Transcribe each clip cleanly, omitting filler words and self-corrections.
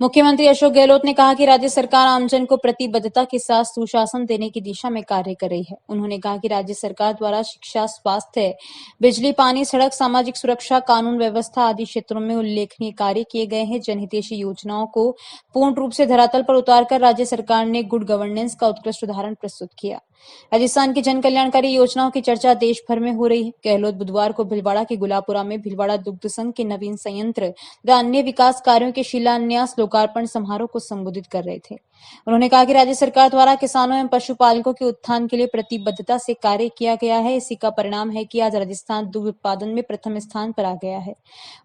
मुख्यमंत्री अशोक गहलोत ने कहा कि राज्य सरकार आमजन को प्रतिबद्धता के साथ सुशासन देने की दिशा में कार्य कर रही है। उन्होंने कहा कि राज्य सरकार द्वारा शिक्षा, स्वास्थ्य, बिजली, पानी, सड़क, सामाजिक सुरक्षा, कानून व्यवस्था आदि क्षेत्रों में उल्लेखनीय कार्य किए गए हैं। जनहितैषी योजनाओं को पूर्ण रूप से धरातल पर उतारकर राज्य सरकार ने गुड गवर्नेंस का उत्कृष्ट उदाहरण प्रस्तुत किया। राजस्थान की जन कल्याणकारी योजनाओं की चर्चा देश भर में हो रही है। गहलोत बुधवार को भीलवाड़ा के गुलापुरा में भीलवाड़ा दुग्ध संघ के नवीन संयंत्र तथा अन्य विकास कार्यों के शिलान्यास लोकार्पण समारोह को संबोधित कर रहे थे। उन्होंने कहा कि राज्य सरकार द्वारा किसानों एवं पशुपालकों के उत्थान के लिए प्रतिबद्धता से कार्य किया गया है। इसी का परिणाम है कि आज राजस्थान दुग्ध उत्पादन में प्रथम स्थान पर आ गया है।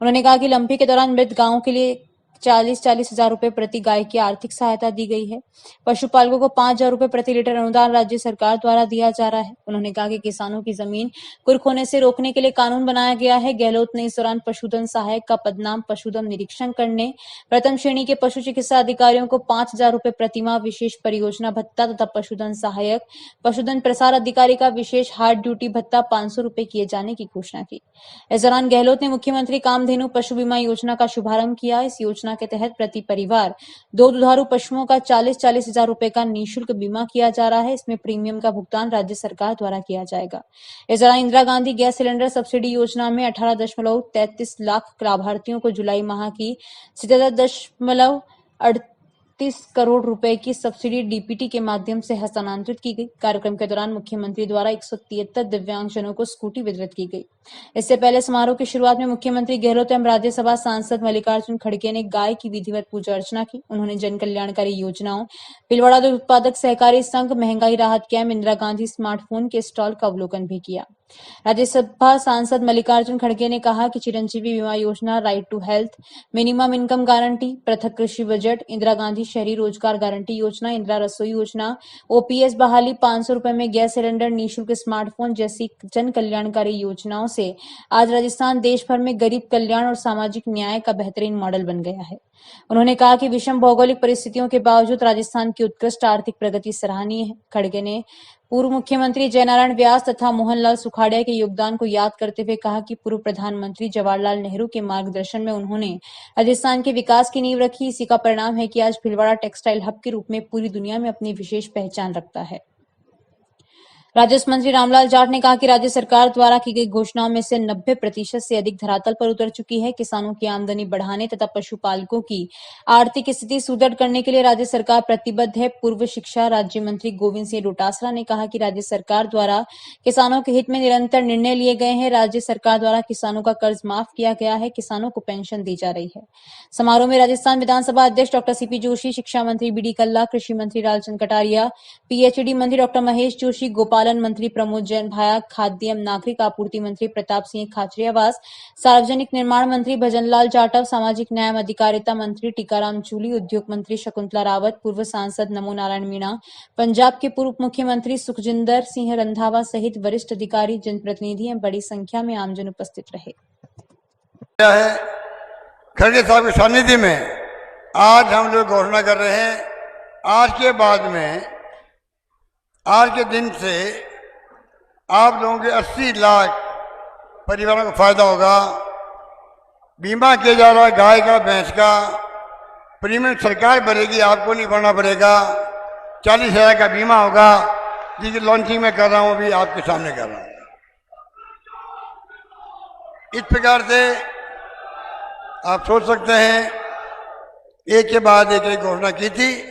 उन्होंने कहा कि लंपी के दौरान मृत गायों के लिए 40-40 हजार रुपए प्रति गाय की आर्थिक सहायता दी गई है। पशुपालकों को 5,000 रुपए प्रति लीटर अनुदान राज्य सरकार द्वारा दिया जा रहा है। उन्होंने कहा कि किसानों की जमीन कुर्क होने से रोकने के लिए कानून बनाया गया है। गहलोत ने इस दौरान पशुधन सहायक का पदनाम पशुधन निरीक्षण करने, प्रथम श्रेणी के पशु चिकित्सा अधिकारियों को 5,000 रुपए प्रतिमाह विशेष परियोजना भत्ता तथा पशुधन सहायक, पशुधन प्रसार अधिकारी का विशेष हार्ड ड्यूटी भत्ता 500 रुपए किए जाने की घोषणा की। इस दौरान गहलोत ने मुख्यमंत्री कामधेनु पशु बीमा योजना का शुभारंभ किया। इस योजना के तहत प्रति परिवार 2 दुधारू पशुओं का 40-40 हजार रुपए का निःशुल्क बीमा किया जा रहा है। इसमें प्रीमियम का भुगतान राज्य सरकार द्वारा किया जाएगा। इस दौरान Indira Gandhi gas cylinder subsidy योजना में 18.33 लाख लाभार्थियों को जुलाई माह की 37.38 करोड़ रुपए की सब्सिडी डीपीटी के माध्यम से हस्तांतरित की गई। कार्यक्रम के दौरान मुख्यमंत्री द्वारा 173 दिव्यांगजनों को स्कूटी वितरित की गई। इससे पहले समारोह की शुरुआत में मुख्यमंत्री गहलोत एवं राज्यसभा सांसद मल्लिकार्जुन खड़गे ने गाय की विधिवत पूजा अर्चना की। उन्होंने जन कल्याणकारी योजनाओं, भीलवाड़ा दुग्ध उत्पादक सहकारी संघ, महंगाई राहत कैंप, इंदिरा गांधी स्मार्टफोन के स्टॉल का अवलोकन भी किया। राज्यसभा सांसद मल्लिकार्जुन खड़गे ने कहा कि चिरंजीवी बीमा योजना, right to health, minimum income guarantee, पृथक कृषि बजट, इंदिरा गांधी शहरी रोजगार गारंटी योजना, इंदिरा रसोई योजना, ओपीएस बहाली, 500 रुपए में गैस सिलेंडर, निःशुल्क स्मार्टफोन जैसी जन कल्याणकारी योजनाओं से आज राजस्थान देश भर में गरीब कल्याण और सामाजिक न्याय का बेहतरीन मॉडल बन गया है। उन्होंने कहा कि विषम भौगोलिक परिस्थितियों के बावजूद राजस्थान की उत्कृष्ट आर्थिक प्रगति सराहनीय है। खड़गे ने पूर्व मुख्यमंत्री जयनारायण व्यास तथा मोहनलाल सुखाड़िया के योगदान को याद करते हुए कहा कि पूर्व प्रधानमंत्री जवाहरलाल नेहरू के मार्गदर्शन में उन्होंने राजस्थान के विकास की नींव रखी। इसी का परिणाम है कि आज भीलवाड़ा टेक्सटाइल हब के रूप में पूरी दुनिया में अपनी विशेष पहचान रखता है। राजस्व मंत्री रामलाल जाट ने कहा कि राज्य सरकार द्वारा की गई घोषणाओं में से 90% से अधिक धरातल पर उतर चुकी है। किसानों की आमदनी बढ़ाने तथा पशुपालकों की आर्थिक स्थिति सुदृढ़ करने के लिए राज्य सरकार प्रतिबद्ध है। पूर्व शिक्षा राज्य मंत्री गोविंद सिंह डोटासरा ने कहा कि राज्य सरकार द्वारा किसानों के हित में निरंतर निर्णय लिए गए हैं। राज्य सरकार द्वारा किसानों का कर्ज माफ किया गया है। किसानों को पेंशन दी जा रही है। समारोह में राजस्थान विधानसभा अध्यक्ष डॉक्टर सीपी जोशी, शिक्षा मंत्री बीडी कल्ला, कृषि मंत्री लालचंद कटारिया, पीएचडी मंत्री डॉक्टर महेश जोशी, गोपालन मंत्री प्रमोद जैन भाया, खाद्य एवं नागरिक आपूर्ति मंत्री प्रताप सिंह खाचरियावास, सार्वजनिक निर्माण मंत्री भजनलाल जाटव, सामाजिक न्याय एवं अधिकारिता मंत्री टीकाराम जूली, उद्योग मंत्री शकुंतला रावत, पूर्व सांसद नमो नारायण मीणा, पंजाब के पूर्व मुख्यमंत्री सुखजिंदर सिंह रंधावा सहित वरिष्ठ अधिकारी, जनप्रतिनिधि एवं बड़ी संख्या में आमजन उपस्थित रहे। खड़गे साहब के सानिध्य में आज हम लोग घोषणा कर रहे हैं। आज के बाद में, आज के दिन से आप लोगों के 80 लाख परिवारों को फायदा होगा। बीमा किया जा रहा है गाय का, भैंस का, प्रीमियम सरकार भरेगी, आपको नहीं भरना पड़ेगा। 40,000 का बीमा होगा, जिसकी लॉन्चिंग मैं कर रहा हूं, अभी आपके सामने कर रहा हूं। इस प्रकार से आप सोच सकते हैं, एक के बाद एक घोषणा की थी।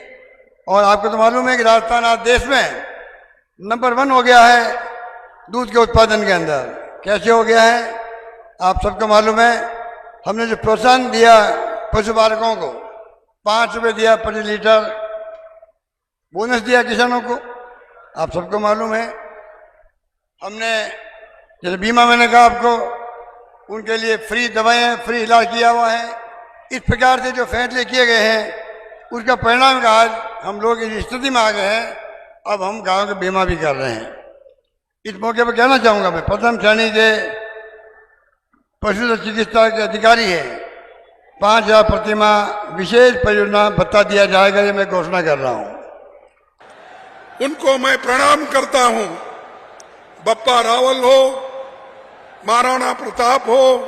और आपको तो मालूम है कि राजस्थान आज देश में नंबर 1 हो गया है दूध के उत्पादन के अंदर। कैसे हो गया है आप सबको मालूम है। हमने जो प्रोत्साहन दिया पशुपालकों को, 5 रुपये दिया प्रति लीटर, बोनस दिया किसानों को, आप सबको मालूम है। हमने जैसे बीमा, मैंने कहा आपको, उनके लिए फ्री दवाएं, फ्री इलाज किया हुआ है। इस प्रकार से जो फैसले किए गए हैं, उसका परिणाम का आज हम लोग इस स्थिति में आ गए हैं। अब हम गाँव का बीमा भी कर रहे हैं। इस मौके पर कहना चाहूँगा, मैं प्रथम श्रेणी के पशु चिकित्सा के अधिकारी है, 5,000 प्रतिमाह विशेष परियोजना भत्ता दिया जाएगा। ये मैं घोषणा कर रहा हूँ। उनको मैं प्रणाम करता हूँ। बप्पा रावल हो, महाराणा प्रताप हो,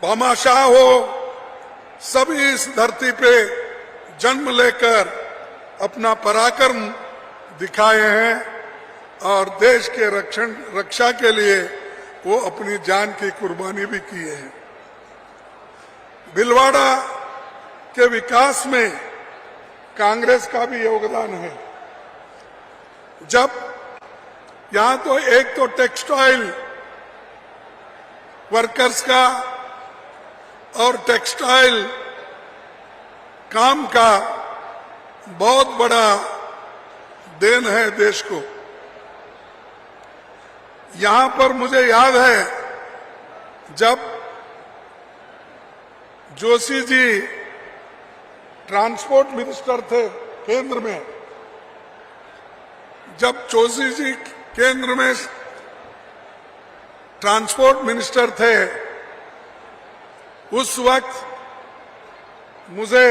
भामाशाह हो, सभी इस धरती पे जन्म लेकर अपना पराक्रम दिखाए हैं और देश के रक्षा के लिए वो अपनी जान की कुर्बानी भी की है। भीलवाड़ा के विकास में कांग्रेस का भी योगदान है। जब यहां तो एक तो टेक्सटाइल वर्कर्स का और टेक्सटाइल काम का बहुत बड़ा देन है देश को। यहां पर मुझे याद है जब जोशी जी ट्रांसपोर्ट मिनिस्टर थे केंद्र में, जब जोशी जी केंद्र में ट्रांसपोर्ट मिनिस्टर थे, उस वक्त मुझे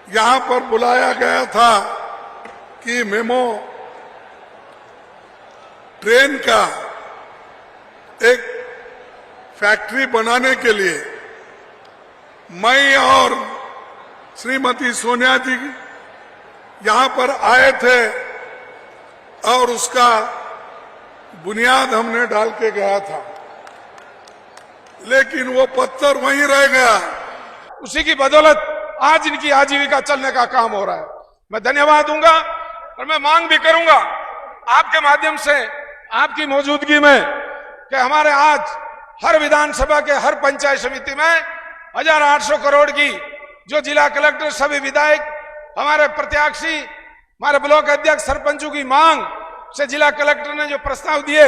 यहां पर बुलाया गया था कि मेमो ट्रेन का एक फैक्ट्री बनाने के लिए मैं और श्रीमती सोनिया जी यहां पर आए थे और उसका बुनियाद हमने डाल के गया था, लेकिन वो पत्थर वहीं रह गया। उसी की बदौलत आज इनकी आजीविका चलने का काम हो रहा है। मैं धन्यवाद दूंगा और मैं मांग भी करूंगा आपके माध्यम से, आपकी मौजूदगी में, कि हमारे आज हर विधानसभा के हर पंचायत समिति में 1800 करोड़ की जो जिला कलेक्टर, सभी विधायक, हमारे प्रत्याशी, हमारे ब्लॉक अध्यक्ष, सरपंचों की मांग से जिला कलेक्टर ने जो प्रस्ताव दिए,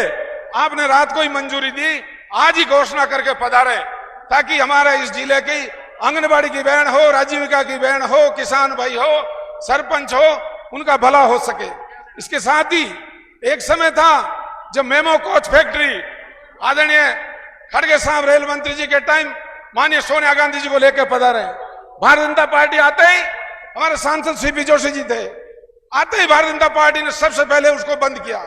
आपने रात को ही मंजूरी दी, आज ही घोषणा करके पधारे, ताकि हमारे इस जिले की आंगनबाड़ी की बहन हो, आजीविका की बहन हो, किसान भाई हो, सरपंच हो, उनका भला हो सके। इसके साथ ही एक समय था जब मेमो कोच फैक्ट्री आदरणीय खड़गे साहब रेल मंत्री जी के टाइम माननीय सोनिया गांधी जी को लेकर पधारे। भारतीय जनता पार्टी आते ही हमारे सांसद सीपी जोशी जी थे, आते ही भारतीय जनता पार्टी ने सबसे पहले उसको बंद किया।